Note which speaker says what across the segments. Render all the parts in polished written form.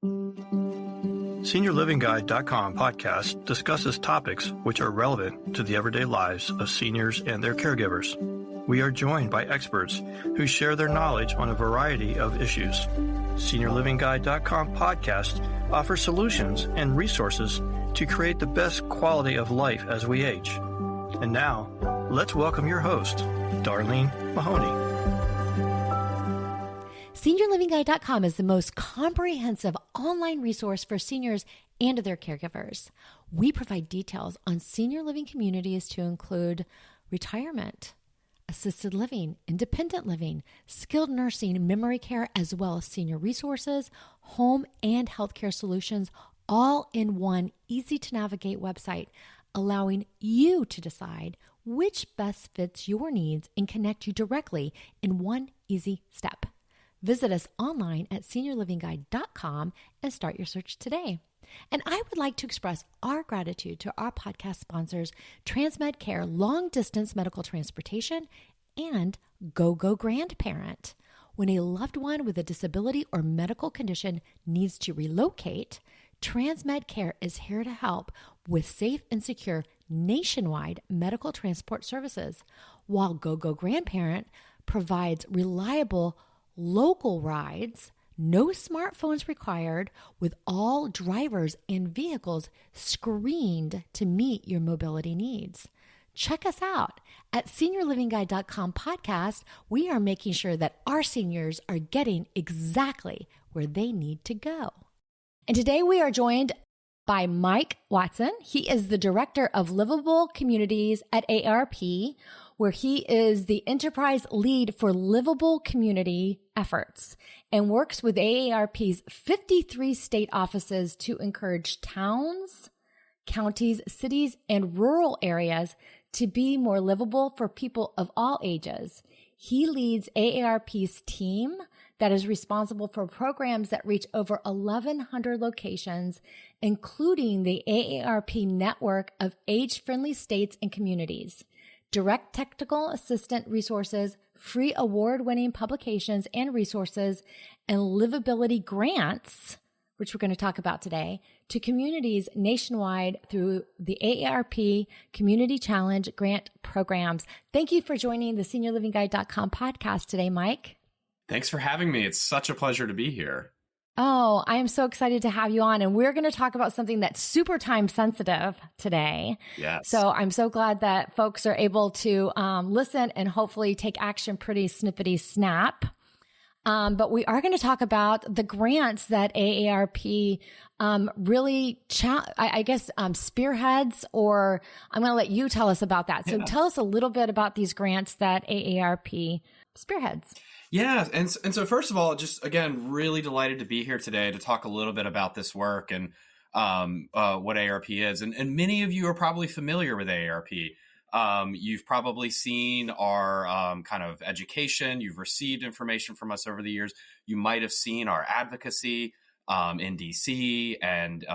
Speaker 1: SeniorLivingGuide.com podcast discusses topics which are relevant to the everyday lives of seniors and their caregivers. We are joined by experts who share their knowledge on a variety of issues. SeniorLivingGuide.com podcast offers solutions and resources to create the best quality of life as we age. And now, let's welcome your host, Darlene Mahoney.
Speaker 2: SeniorLivingGuide.com is the most comprehensive online resource for seniors and their caregivers. We provide details on senior living communities to include retirement, assisted living, independent living, skilled nursing, memory care, as well as senior resources, home and healthcare solutions, all in one easy-to-navigate website, allowing you to decide which best fits your needs and connect you directly in one easy step. Visit us online at SeniorLivingGuide.com and start your search today. And I would like to express our gratitude to our podcast sponsors, Transmed Care Long Distance Medical Transportation and GoGo Grandparent. When a loved one with a disability or medical condition needs to relocate, Transmed Care is here to help with safe and secure nationwide medical transport services, while GoGo Grandparent provides reliable local rides, no smartphones required, with all drivers and vehicles screened to meet your mobility needs. Check us out at SeniorLivingGuide.com podcast. We are making sure that our seniors are getting exactly where they need to go. And today we are joined by Mike Watson. He is the Director of Livable Communities at AARP, where he is the enterprise lead for livable community efforts and works with AARP's 53 state offices to encourage towns, counties, cities, and rural areas to be more livable for people of all ages. He leads AARP's team that is responsible for programs that reach over 1,100 locations, including the AARP network of age-friendly states and communities, direct technical assistant resources, free award-winning publications and resources, and livability grants, which we're going to talk about today, to communities nationwide through the AARP Community Challenge grant programs. Thank you for joining the SeniorLivingGuide.com podcast today, Mike.
Speaker 3: Thanks for having me. It's such a pleasure to be here.
Speaker 2: Oh, I am so excited to have you on. And we're going to talk about something that's super time sensitive today.
Speaker 3: Yes.
Speaker 2: So I'm so glad that folks are able to listen and hopefully take action pretty snippety snap. But we are going to talk about the grants that AARP really, spearheads, or I'm going to let you tell us about that. So tell us a little bit about these grants that AARP spearheads.
Speaker 3: Yeah. And so first of all, just again, really delighted to be here today to talk a little bit about this work and what AARP is. And many of you are probably familiar with AARP. You've probably seen our kind of education. You've received information from us over the years. You might have seen our advocacy in DC and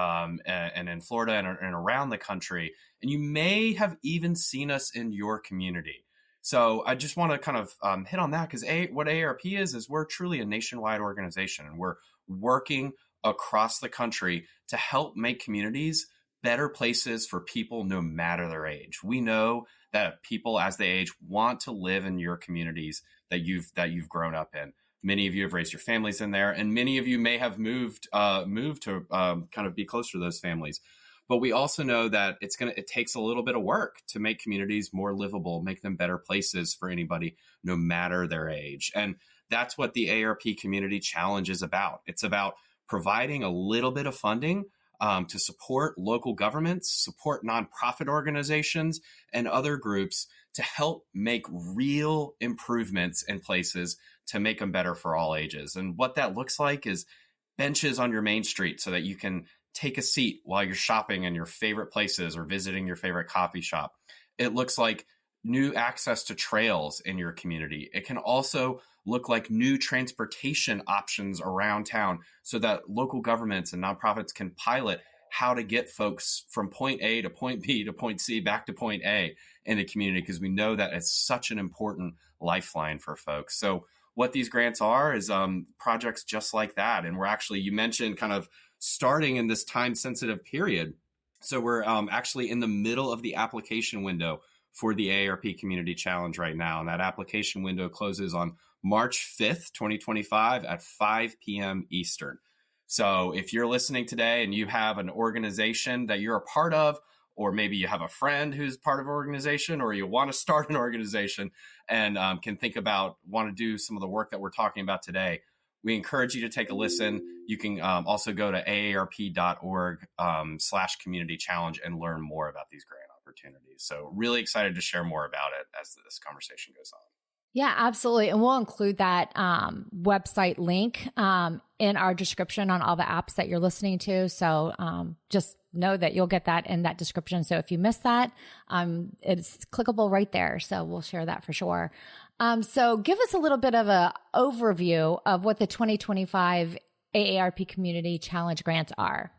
Speaker 3: in Florida and around the country. And you may have even seen us in your community. So I just want to kind of hit on that because what AARP is we're truly a nationwide organization, and we're working across the country to help make communities better places for people no matter their age. We know that people as they age want to live in your communities that you've grown up in. Many of you have raised your families in there, and many of you may have moved to kind of be closer to those families. But we also know that it takes a little bit of work to make communities more livable, make them better places for anybody, no matter their age. And that's what the AARP Community Challenge is about. It's about providing a little bit of funding to support local governments, support nonprofit organizations, and other groups to help make real improvements in places to make them better for all ages. And what that looks like is benches on your main street so that you can take a seat while you're shopping in your favorite places or visiting your favorite coffee shop. It looks like new access to trails in your community. It can also look like new transportation options around town so that local governments and nonprofits can pilot how to get folks from point A to point B to point C back to point A in the community, because we know that it's such an important lifeline for folks. So what these grants are is projects just like that. And we're actually, you mentioned kind of starting in this time sensitive period. So we're actually in the middle of the application window for the AARP Community Challenge right now. And that application window closes on March 5th, 2025 at 5 p.m. Eastern. So if you're listening today and you have an organization that you're a part of, or maybe you have a friend who's part of an organization, or you want to start an organization and can think about, want to do some of the work that we're talking about today, we encourage you to take a listen. You can also go to aarp.org/community challenge and learn more about these grant opportunities. So really excited to share more about it as this conversation goes on.
Speaker 2: Yeah, absolutely. And we'll include that website link in our description on all the apps that you're listening to. So just know that you'll get that in that description. So if you miss that, it's clickable right there. So we'll share that for sure. So give us a little bit of an overview of what the 2025 AARP Community Challenge grants are.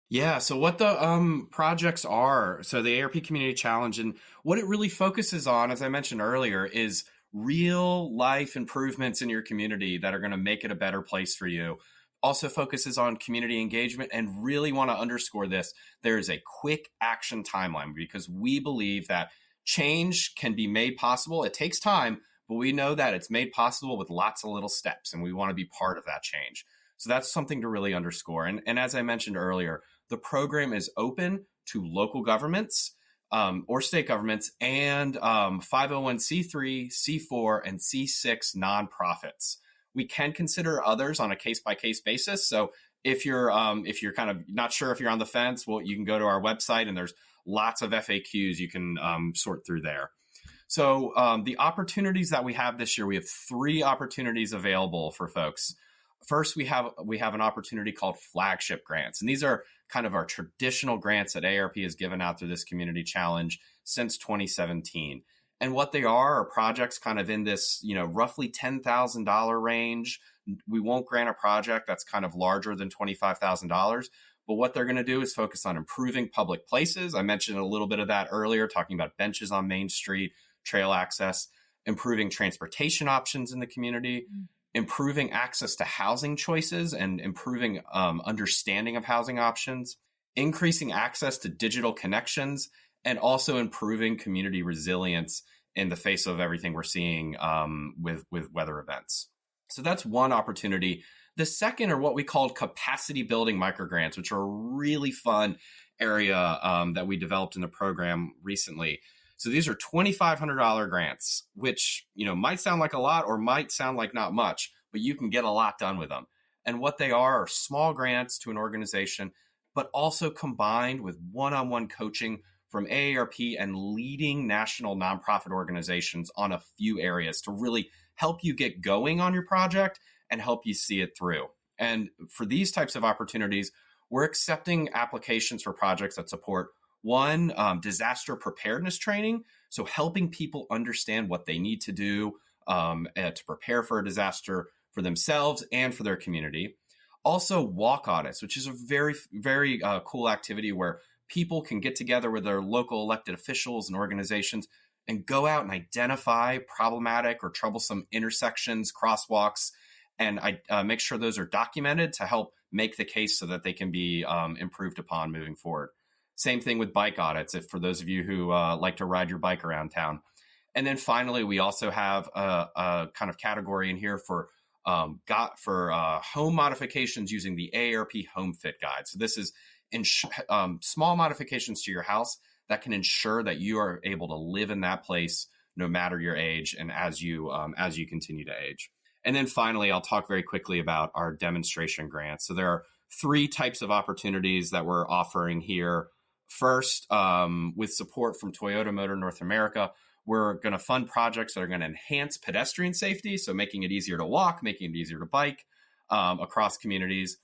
Speaker 3: Yeah, so what the projects are, so the AARP Community Challenge, and what it really focuses on, as I mentioned earlier, is real life improvements in your community that are going to make it a better place for you. Also focuses on community engagement, and really want to underscore this. There is a quick action timeline because we believe that change can be made possible. It takes time, but we know that it's made possible with lots of little steps, and we want to be part of that change. So that's something to really underscore. And as I mentioned earlier, the program is open to local governments or state governments and 501c3, C4, and C6 nonprofits. We can consider others on a case-by-case basis. So if you're kind of not sure if you're on the fence, well, you can go to our website and there's lots of FAQs you can sort through there. So the opportunities that we have this year, we have 3 opportunities available for folks. First, we have an opportunity called flagship grants, and these are kind of our traditional grants that AARP has given out through this community challenge since 2017. And what they are projects kind of in this, roughly $10,000 range. We won't grant a project that's kind of larger than $25,000, but what they're going to do is focus on improving public places. I mentioned a little bit of that earlier, talking about benches on Main Street, trail access, improving transportation options in the community, improving access to housing choices and improving understanding of housing options, increasing access to digital connections, and also improving community resilience in the face of everything we're seeing with weather events. So that's one opportunity. The second are what we called capacity building microgrants, which are a really fun area that we developed in the program recently. So these are $2,500 grants, which, might sound like a lot or might sound like not much, but you can get a lot done with them. And what they are small grants to an organization, but also combined with one-on-one coaching from AARP and leading national nonprofit organizations on a few areas to really help you get going on your project and help you see it through. And for these types of opportunities, we're accepting applications for projects that support one, disaster preparedness training, so helping people understand what they need to do to prepare for a disaster for themselves and for their community. Also, walk audits, which is a very, very cool activity where people can get together with their local elected officials and organizations and go out and identify problematic or troublesome intersections, crosswalks, and make sure those are documented to help make the case so that they can be improved upon moving forward. Same thing with bike audits, if for those of you who like to ride your bike around town. And then finally, we also have a kind of category in here for home modifications using the AARP Home Fit Guide. So this is small modifications to your house that can ensure that you are able to live in that place no matter your age and as you continue to age. And then finally, I'll talk very quickly about our demonstration grants. So there are 3 types of opportunities that we're offering here. First, with support from Toyota Motor North America, we're going to fund projects that are going to enhance pedestrian safety, so making it easier to walk, making it easier to bike across communities.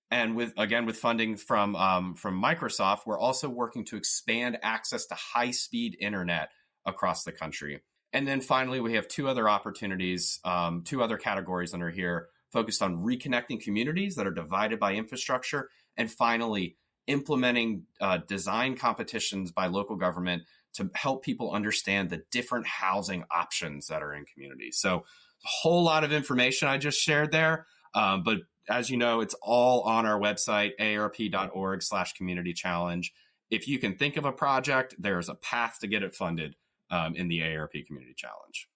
Speaker 3: And with funding from Microsoft, we're also working to expand access to high-speed internet across the country. And then finally, we have 2 other opportunities, 2 other categories under here, focused on reconnecting communities that are divided by infrastructure. And finally, implementing design competitions by local government to help people understand the different housing options that are in communities. So a whole lot of information I just shared there. But as you know, it's all on our website, aarp.org/community challenge. If you can think of a project, there's a path to get it funded in the AARP Community Challenge.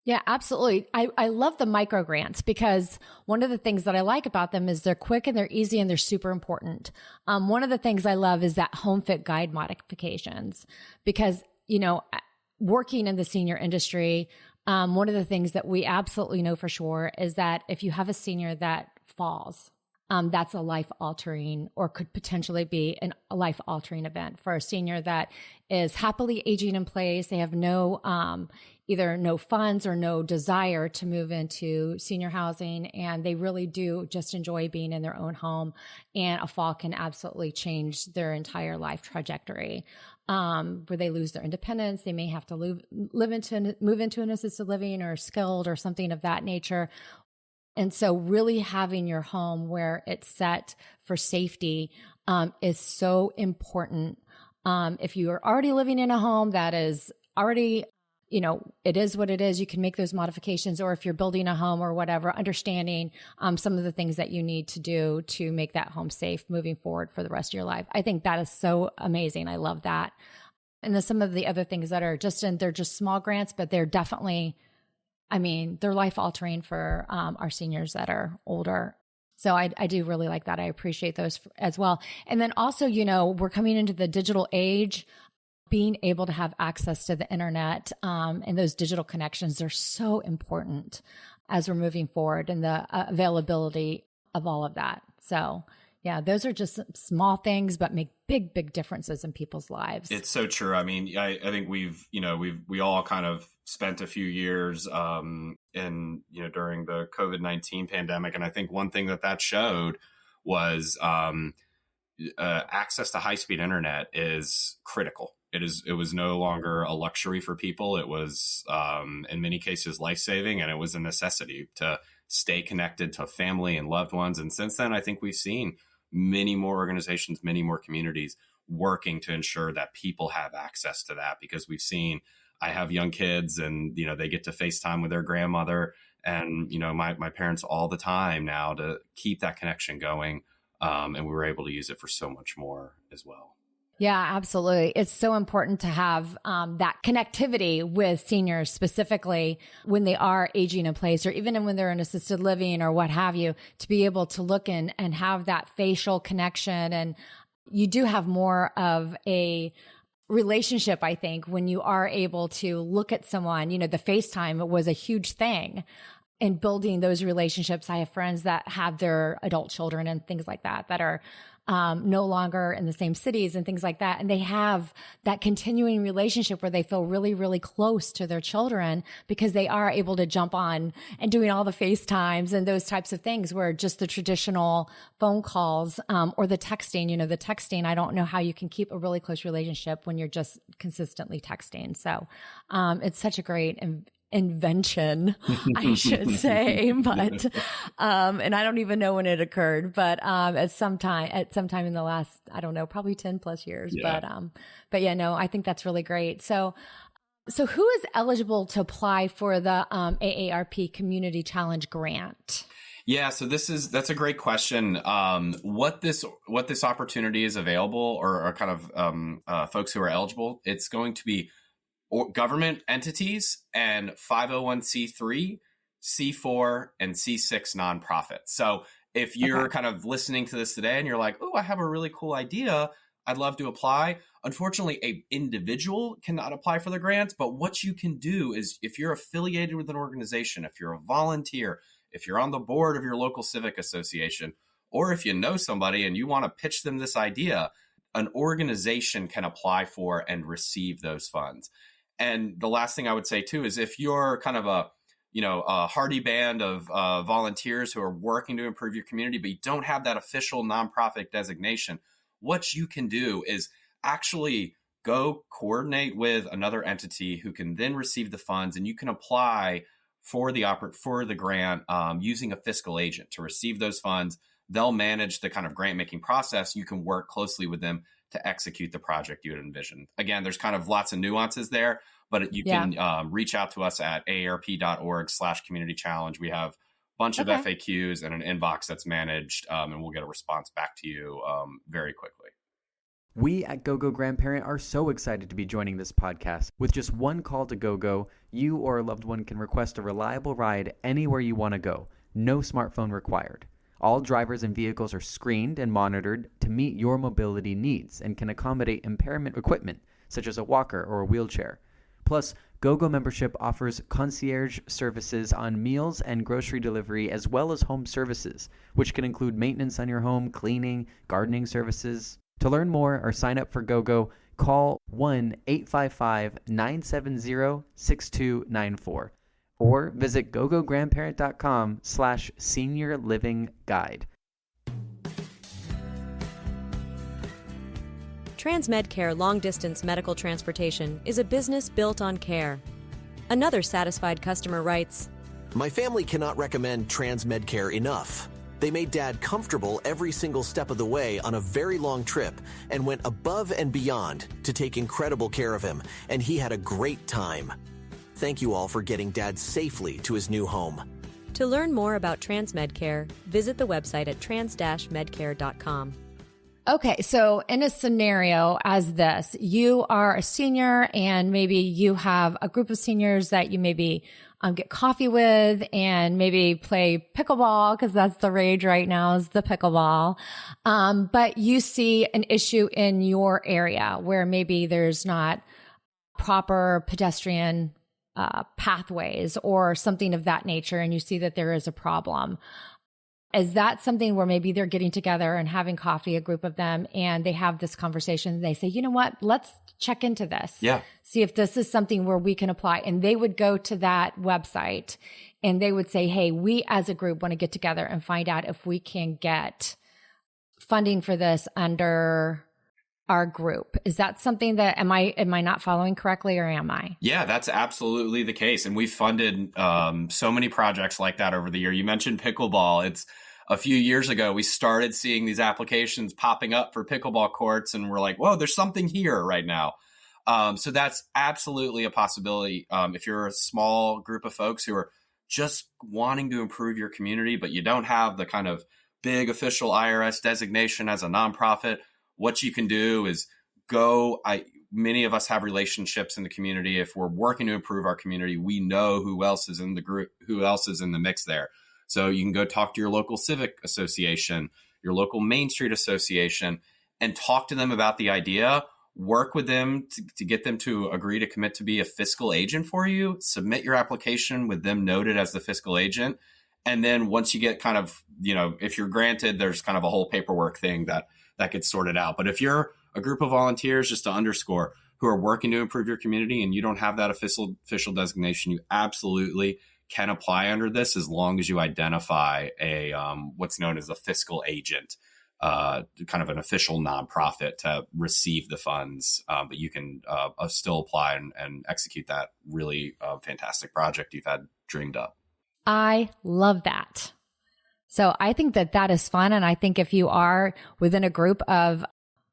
Speaker 2: Yeah, absolutely. I love the micro grants because one of the things that I like about them is they're quick and they're easy and they're super important. One of the things I love is that home fit guide modifications because, working in the senior industry, one of the things that we absolutely know for sure is that if you have a senior that falls, that's a life-altering or could potentially be a life-altering event for a senior that is happily aging in place. They have either no funds or no desire to move into senior housing, and they really do just enjoy being in their own home. And a fall can absolutely change their entire life trajectory, where they lose their independence. They may have to move into an assisted living or skilled or something of that nature. And so really having your home where it's set for safety is so important. If you are already living in a home that is already, it is what it is, you can make those modifications. Or if you're building a home or whatever, understanding some of the things that you need to do to make that home safe moving forward for the rest of your life. I think that is so amazing. I love that. And then some of the other things that are they're just small grants, but they're definitely, they're life altering for our seniors that are older. So I do really like that. I appreciate those as well. And then also, we're coming into the digital age. Being able to have access to the internet and those digital connections are so important as we're moving forward and the availability of all of that. So yeah, those are just small things, but make big, big differences in people's lives.
Speaker 3: It's so true. I think we all kind of spent a few years during the COVID-19 pandemic. And I think one thing that showed was access to high-speed internet is critical. It was no longer a luxury for people. It was, in many cases, life-saving, and it was a necessity to stay connected to family and loved ones. And since then, I think we've seen many more organizations, many more communities working to ensure that people have access to that, because I have young kids and, they get to FaceTime with their grandmother and, my parents all the time now to keep that connection going. And we were able to use it for so much more as well.
Speaker 2: Yeah, absolutely. It's so important to have that connectivity with seniors, specifically when they are aging in place or even when they're in assisted living or what have you, to be able to look in and have that facial connection. And you do have more of a relationship, I think, when you are able to look at someone. The FaceTime was a huge thing in building those relationships. I have friends that have their adult children and things like that are no longer in the same cities and things like that. And they have that continuing relationship where they feel really, really close to their children because they are able to jump on and doing all the FaceTimes and those types of things, where just the traditional phone calls or the texting, I don't know how you can keep a really close relationship when you're just consistently texting. So it's such a great invention, I should say, but, and I don't even know when it occurred, but, at some time in the last, I don't know, probably 10 plus years, yeah. But yeah, no, I think that's really great. So who is eligible to apply for the, AARP Community Challenge grant?
Speaker 3: Yeah, so that's a great question. What this opportunity is available or kind of, folks who are eligible, it's going to be government entities and 501c3, C4, and C6 nonprofits. So if you're kind of listening to this today and you're like, oh, I have a really cool idea, I'd love to apply. Unfortunately, an individual cannot apply for the grant, but what you can do is if you're affiliated with an organization, if you're a volunteer, if you're on the board of your local civic association, or if you know somebody and you want to pitch them this idea, an organization can apply for and receive those funds. And the last thing I would say, too, is if you're kind of a hardy band of volunteers who are working to improve your community, but you don't have that official nonprofit designation, what you can do is actually go coordinate with another entity who can then receive the funds, and you can apply for the grant using a fiscal agent to receive those funds. they'll manage the kind of grant making process. You can work closely with them to execute the project you had envisioned. Again, there's kind of lots of nuances there, but you can reach out to us at aarp.org/community challenge. We have a bunch of FAQs and an inbox that's managed, and we'll get a response back to you very quickly.
Speaker 4: We at GoGo Grandparent are so excited to be joining this podcast. With just one call to GoGo, you or a loved one can request a reliable ride anywhere you want to go. No smartphone required. All drivers and vehicles are screened and monitored to meet your mobility needs and can accommodate impairment equipment, such as a walker or a wheelchair. Plus, GoGo membership offers concierge services on meals and grocery delivery, as well as home services, which can include maintenance on your home, cleaning, gardening services. To learn more or sign up for GoGo, call 1-855-970-6294 or visit gogograndparent.com/SeniorLivingGuide.
Speaker 5: TransMedCare long-distance medical transportation is a business built on care. Another satisfied customer writes,
Speaker 6: "My family cannot recommend TransMedCare enough. They made Dad comfortable every single step of the way on a very long trip and went above and beyond to take incredible care of him, and he had a great time. Thank you all for getting Dad safely to his new home."
Speaker 5: To learn more about TransMedCare, visit the website at trans-medcare.com.
Speaker 2: Okay, so in a scenario as this, you are a senior and maybe you have a group of seniors that you maybe get coffee with and maybe play pickleball, because that's the rage right now, is the pickleball. But you see an issue in your area where maybe there's not proper pedestrian pathways or something of that nature, and you see that there is a problem. Is that something where maybe they're getting together and having coffee, a group of them, and they have this conversation? They say, you know what, let's check into this.
Speaker 3: Yeah.
Speaker 2: See if this is something where we can apply. And they would go to that website and they would say, hey, we as a group want to get together and find out if we can get funding for this under our group. Is that something that, am I not following correctly, or am I?
Speaker 3: Yeah, that's absolutely the case. And we've funded so many projects like that over the year. You mentioned pickleball. It's a few years ago, we started seeing these applications popping up for pickleball courts, and we're like, whoa, there's something here right now. So that's absolutely a possibility. If you're a small group of folks who are just wanting to improve your community, but you don't have the kind of big official IRS designation as a nonprofit, what you can do is many of us have relationships in the community. If we're working to improve our community, we know who else is in the group, who else is in the mix there. So you can go talk to your local civic association, your local Main Street association, and talk to them about the idea, work with them to get them to agree to commit to be a fiscal agent for you, submit your application with them noted as the fiscal agent. And then once you get kind of, if you're granted, there's kind of a whole paperwork thing that gets sorted out. But if you're a group of volunteers, just to underscore, who are working to improve your community and you don't have that official designation, you absolutely can apply under this, as long as you identify a what's known as a fiscal agent, kind of an official nonprofit to receive the funds. But you can still apply and execute that really fantastic project you've had dreamed up.
Speaker 2: I love that. So I think that is fun. And I think if you are within a group of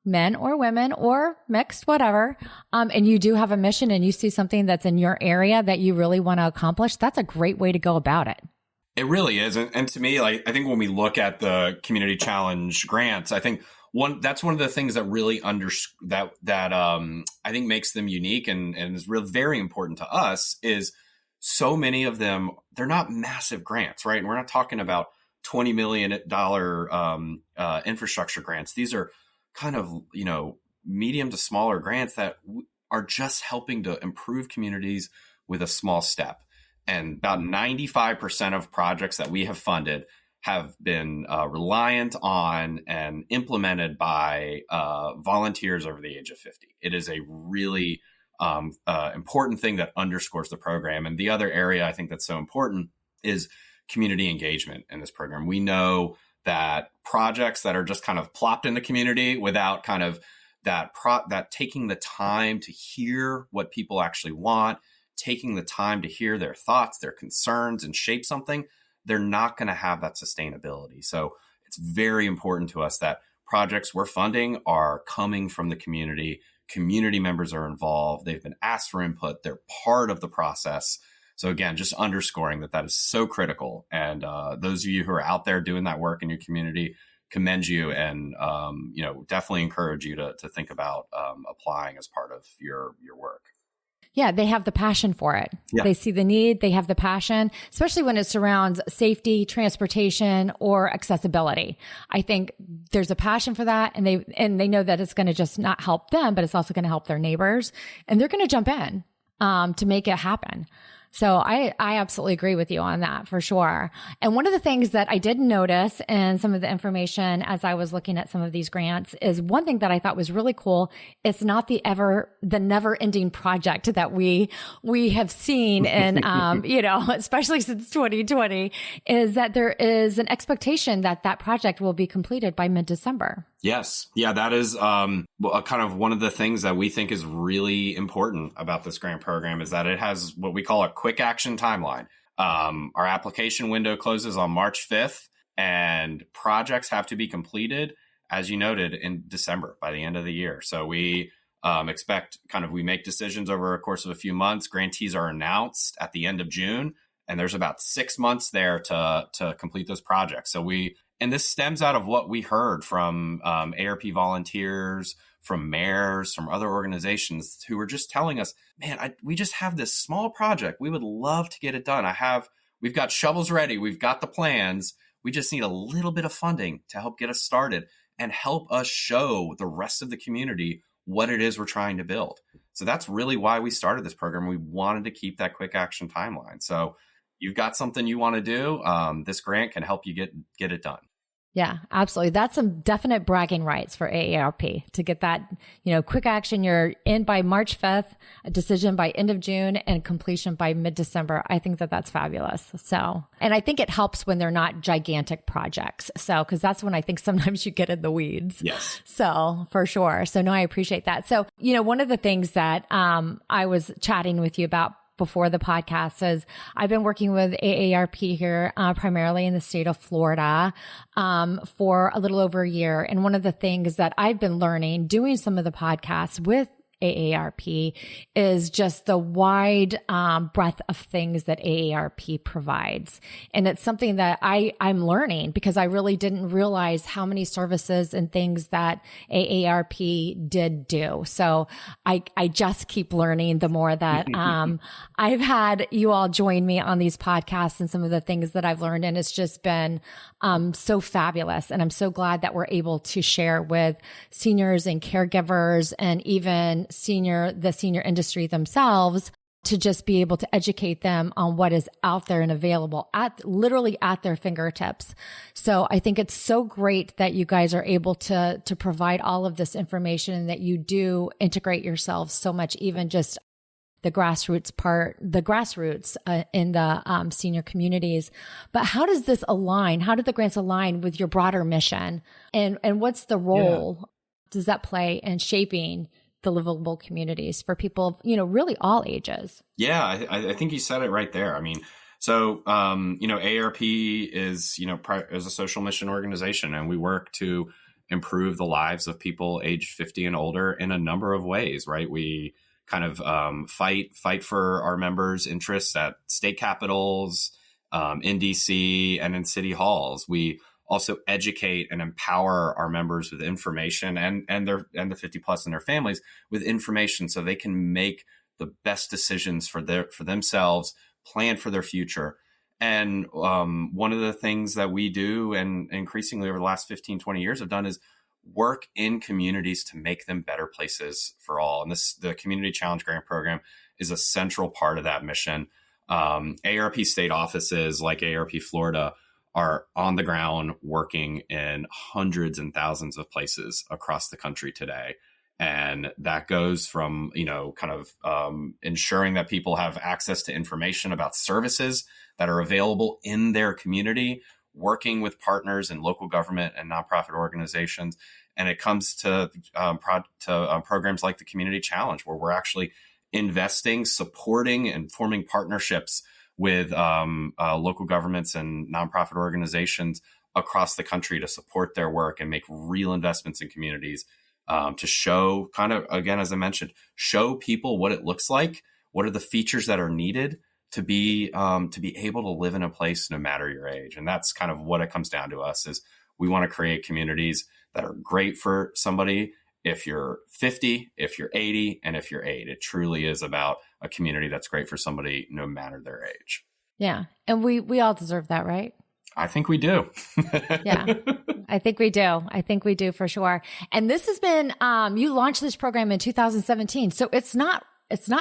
Speaker 2: men or women or mixed, whatever, and you do have a mission and you see something that's in your area that you really want to accomplish, that's a great way to go about it.
Speaker 3: It really is. And to me, I think when we look at the community challenge grants, I think that's one of the things that really I think makes them unique and is very important to us, is so many of them, they're not massive grants, right? And we're not talking about $20 million infrastructure grants. These are kind of, medium to smaller grants that are just helping to improve communities with a small step. And about 95% of projects that we have funded have been reliant on and implemented by volunteers over the age of 50. It is a really important thing that underscores the program. And the other area I think that's so important is community engagement in this program. We know that projects that are just kind of plopped in the community without kind of that taking the time to hear what people actually want, taking the time to hear their thoughts, their concerns, and shape something, they're not going to have that sustainability. So it's very important to us that projects we're funding are coming from the community. Community members are involved. They've been asked for input. They're part of the process. So again, just underscoring that is so critical. And those of you who are out there doing that work in your community, commend you, and definitely encourage you to think about applying as part of your work.
Speaker 2: Yeah, they have the passion for it.
Speaker 3: Yeah.
Speaker 2: They see the need, they have the passion, especially when it surrounds safety, transportation, or accessibility. I think there's a passion for that, and they know that it's going to just not help them, but it's also going to help their neighbors, and they're going to jump in to make it happen. So I absolutely agree with you on that for sure. And one of the things that I did notice in some of the information as I was looking at some of these grants is one thing that I thought was really cool. It's not the never ending project that we have seen and, especially since 2020, is that there is an expectation that project will be completed by mid-December.
Speaker 3: Yes. Yeah, that is kind of one of the things that we think is really important about this grant program is that it has what we call a quick action timeline. Our application window closes on March 5th, and projects have to be completed, as you noted, in December by the end of the year. So we expect we make decisions over a course of a few months. Grantees are announced at the end of June, and there's about 6 months there to complete those projects. And this stems out of what we heard from AARP volunteers, from mayors, from other organizations who were just telling us, man, we just have this small project. We would love to get it done. We've got shovels ready. We've got the plans. We just need a little bit of funding to help get us started and help us show the rest of the community what it is we're trying to build. So that's really why we started this program. We wanted to keep that quick action timeline. So you've got something you want to do, this grant can help you get it done.
Speaker 2: Yeah, absolutely. That's some definite bragging rights for AARP to get that, quick action. You're in by March 5th, a decision by end of June, and completion by mid-December. I think that's fabulous. So, and I think it helps when they're not gigantic projects. So, because that's when I think sometimes you get in the weeds.
Speaker 3: Yes.
Speaker 2: So for sure. So no, I appreciate that. So, one of the things that I was chatting with you about before the podcast is I've been working with AARP here, primarily in the state of Florida, for a little over a year. And one of the things that I've been learning doing some of the podcasts with AARP is just the wide breadth of things that AARP provides. And it's something that I'm learning because I really didn't realize how many services and things that AARP did do. So I just keep learning the more that I've had you all join me on these podcasts and some of the things that I've learned. And it's just been so fabulous. And I'm so glad that we're able to share with seniors and caregivers and even the senior industry themselves to just be able to educate them on what is out there and available literally at their fingertips. So I think it's so great that you guys are able to provide all of this information and that you do integrate yourselves so much, even just the grassroots in the senior communities. But how does this align? How do the grants align with your broader mission? And what's the role does that play in shaping the livable communities for people, really all ages? Yeah,
Speaker 3: I think you said it right there. I mean, so, AARP is, is a social mission organization, and we work to improve the lives of people aged 50 and older in a number of ways, right? We kind of fight for our members' interests at state capitals, in DC, and in city halls. We also educate and empower our members with information and the 50 plus and their families with information so they can make the best decisions for themselves, plan for their future. And one of the things that we do, and increasingly over the last 15, 20 years have done, is work in communities to make them better places for all. And the Community Challenge Grant Program is a central part of that mission. AARP state offices like AARP Florida are on the ground working in hundreds and thousands of places across the country today. And that goes from, ensuring that people have access to information about services that are available in their community, working with partners in local government and nonprofit organizations. And it comes to programs like the Community Challenge, where we're actually investing, supporting, and forming partnerships with local governments and nonprofit organizations across the country to support their work and make real investments in communities, to show kind of, again, as I mentioned, show people what it looks like, what are the features that are needed to be able to live in a place no matter your age. And that's kind of what it comes down to us is we want to create communities that are great for somebody if you're 50, if you're 80, and if you're 8. It truly is about a community that's great for somebody no matter their age.
Speaker 2: Yeah. And we all deserve that, right?
Speaker 3: I think we do.
Speaker 2: Yeah, I think we do. I think we do for sure. And this has been, you launched this program in 2017. So it's not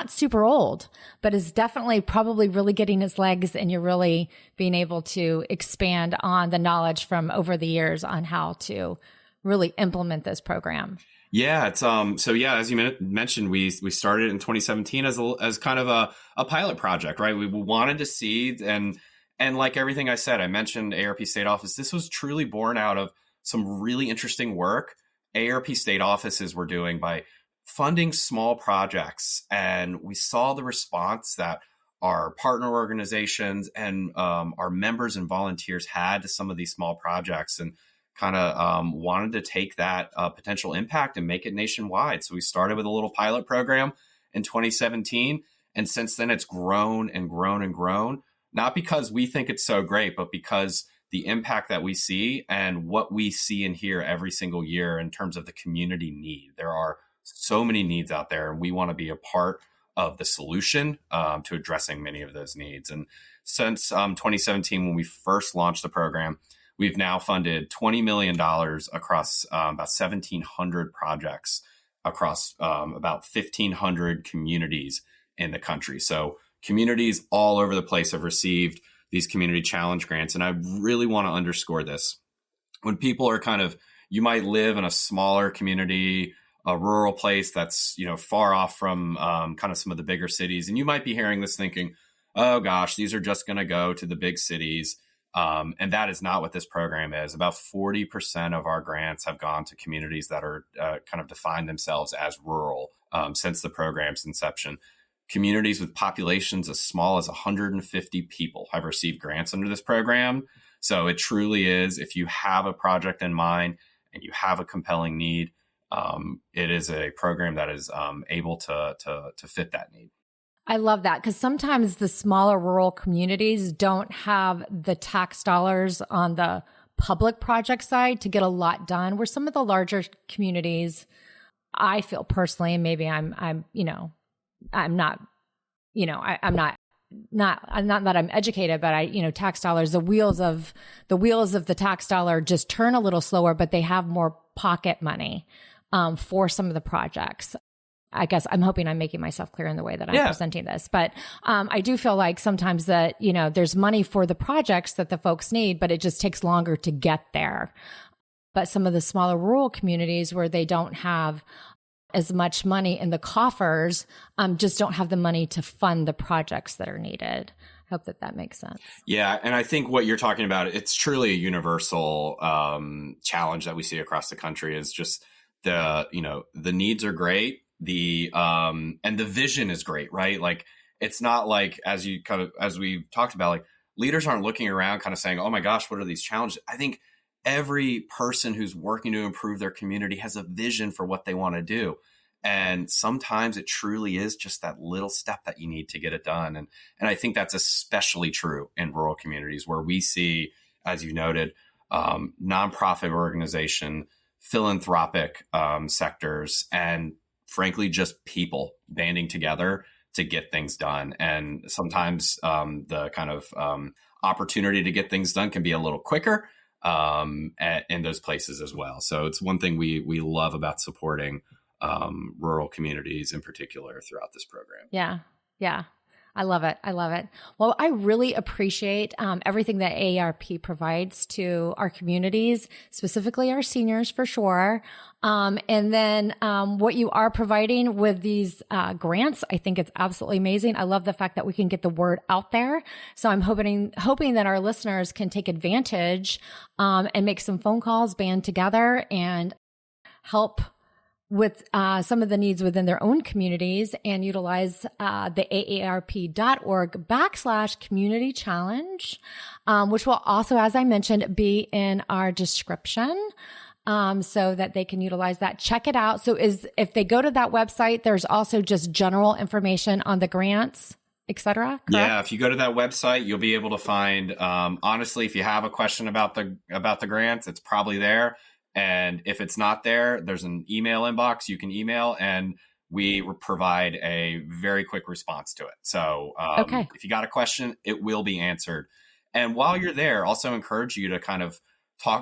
Speaker 2: super old, but it's definitely probably really getting its legs, and you're really being able to expand on the knowledge from over the years on how to really implement this program.
Speaker 3: Yeah, it's so yeah, as you mentioned, we started in 2017 as kind of a pilot project, right? We wanted to see, and like everything I said, I mentioned AARP State Office. This was truly born out of some really interesting work AARP state offices were doing by funding small projects. And we saw the response that our partner organizations and our members and volunteers had to some of these small projects, and kind of wanted to take that potential impact and make it nationwide. So we started with a little pilot program in 2017. And since then, it's grown and grown and grown, not because we think it's so great, but because the impact that we see and what we see and hear every single year in terms of the community need. There are so many needs out there, and we want to be a part of the solution to addressing many of those needs. And since 2017, when we first launched the program, we've now funded $20 million across about 1,700 projects across about 1,500 communities in the country. So communities all over the place have received these community challenge grants. And I really want to underscore this. When people are you might live in a smaller community, a rural place that's, far off from kind of some of the bigger cities. And you might be hearing this thinking, oh gosh, these are just going to go to the big cities. And that is not what this program is. About 40% of our grants have gone to communities that are kind of defined themselves as rural since the program's inception. Communities with populations as small as 150 people have received grants under this program. So it truly is, if you have a project in mind and you have a compelling need, it is a program that is able to fit that need.
Speaker 2: I love that, because sometimes the smaller rural communities don't have the tax dollars on the public project side to get a lot done, where some of the larger communities, I feel personally, and maybe I'm not that I'm educated, but tax dollars, the wheels of the tax dollar just turn a little slower, but they have more pocket money for some of the projects. I guess I'm hoping I'm making myself clear in the way that I'm presenting this, but I do feel like sometimes that, there's money for the projects that the folks need, but it just takes longer to get there. But some of the smaller rural communities where they don't have as much money in the coffers, just don't have the money to fund the projects that are needed. I hope that makes sense. Yeah.
Speaker 3: And I think what you're talking about, it's truly a universal challenge that we see across the country, is just the needs are great. And the vision is great, right? Like, it's not like, as we've talked about, like, leaders aren't looking around kind of saying, oh my gosh, what are these challenges? I think every person who's working to improve their community has a vision for what they want to do. And sometimes it truly is just that little step that you need to get it done. And I think that's especially true in rural communities, where we see, as you noted, nonprofit organization, philanthropic sectors, and frankly, just people banding together to get things done. And sometimes the kind of opportunity to get things done can be a little quicker in those places as well. So it's one thing we love about supporting rural communities in particular throughout this program.
Speaker 2: Yeah. Yeah. I love it. I love it. Well, I really appreciate everything that AARP provides to our communities, specifically our seniors for sure. And then what you are providing with these grants, I think it's absolutely amazing. I love the fact that we can get the word out there. So I'm hoping that our listeners can take advantage and make some phone calls, band together, and help with some of the needs within their own communities and utilize the AARP.org/community challenge, which will also, as I mentioned, be in our description. So that they can utilize that. Check it out. So if they go to that website, there's also just general information on the grants, et cetera. Correct?
Speaker 3: Yeah. If you go to that website, you'll be able to find, honestly, if you have a question about the grants, it's probably there. And if it's not there, there's an email inbox you can email, and we provide a very quick response to it. So if you got a question, it will be answered. And while you're there, also encourage you to kind of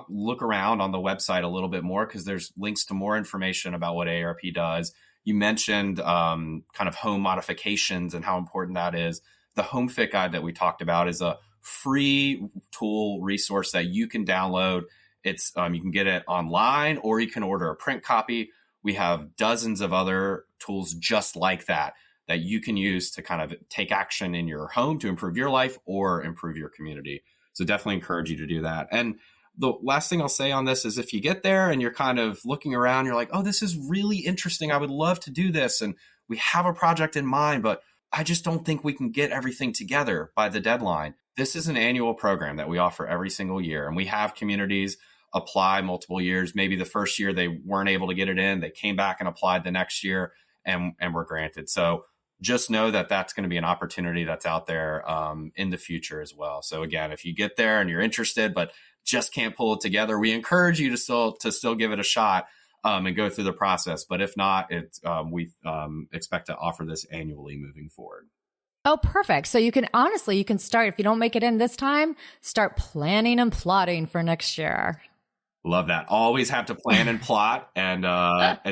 Speaker 3: look around on the website a little bit more, because there's links to more information about what AARP does. You mentioned kind of home modifications and how important that is. The Home Fit Guide that we talked about is a free tool resource that you can download. It's you can get it online, or you can order a print copy. We have dozens of other tools just like that you can use to kind of take action in your home to improve your life or improve your community. So definitely encourage you to do that. And the last thing I'll say on this is, if you get there and you're kind of looking around, you're like, oh, this is really interesting. I would love to do this. And we have a project in mind, but I just don't think we can get everything together by the deadline. This is an annual program that we offer every single year. And we have communities apply multiple years. Maybe the first year they weren't able to get it in. They came back and applied the next year and were granted. So just know that that's going to be an opportunity that's out there in the future as well. So again, if you get there and you're interested, but just can't pull it together, we encourage you to still give it a shot and go through the process. But if not, we expect to offer this annually moving forward.
Speaker 2: Oh, perfect. So you can start, if you don't make it in this time, start planning and plotting for next year.
Speaker 3: Love that. Always have to plan and plot and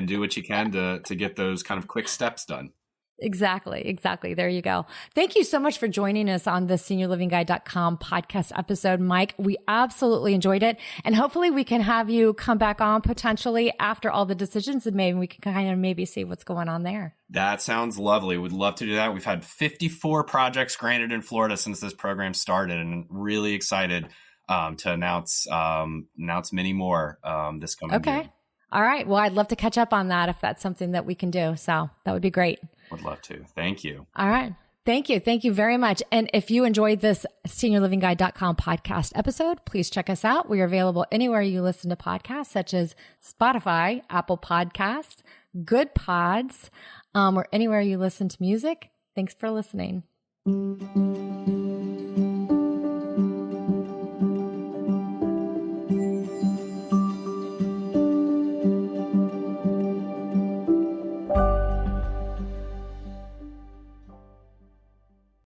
Speaker 3: do what you can to get those kind of quick steps done.
Speaker 2: Exactly. There you go. Thank you so much for joining us on the SeniorLivingGuide.com podcast episode, Mike. We absolutely enjoyed it. And hopefully we can have you come back on potentially after all the decisions have made, and we can kind of maybe see what's going on there.
Speaker 3: That sounds lovely. We'd love to do that. We've had 54 projects granted in Florida since this program started, and really excited to announce many more this coming year.
Speaker 2: All right. Well, I'd love to catch up on that if that's something that we can do. So that would be great.
Speaker 3: Would love to. Thank you.
Speaker 2: All right. Thank you. Thank you very much. And if you enjoyed this SeniorLivingGuide.com podcast episode, please check us out. We are available anywhere you listen to podcasts, such as Spotify, Apple Podcasts, Good Pods, or anywhere you listen to music. Thanks for listening.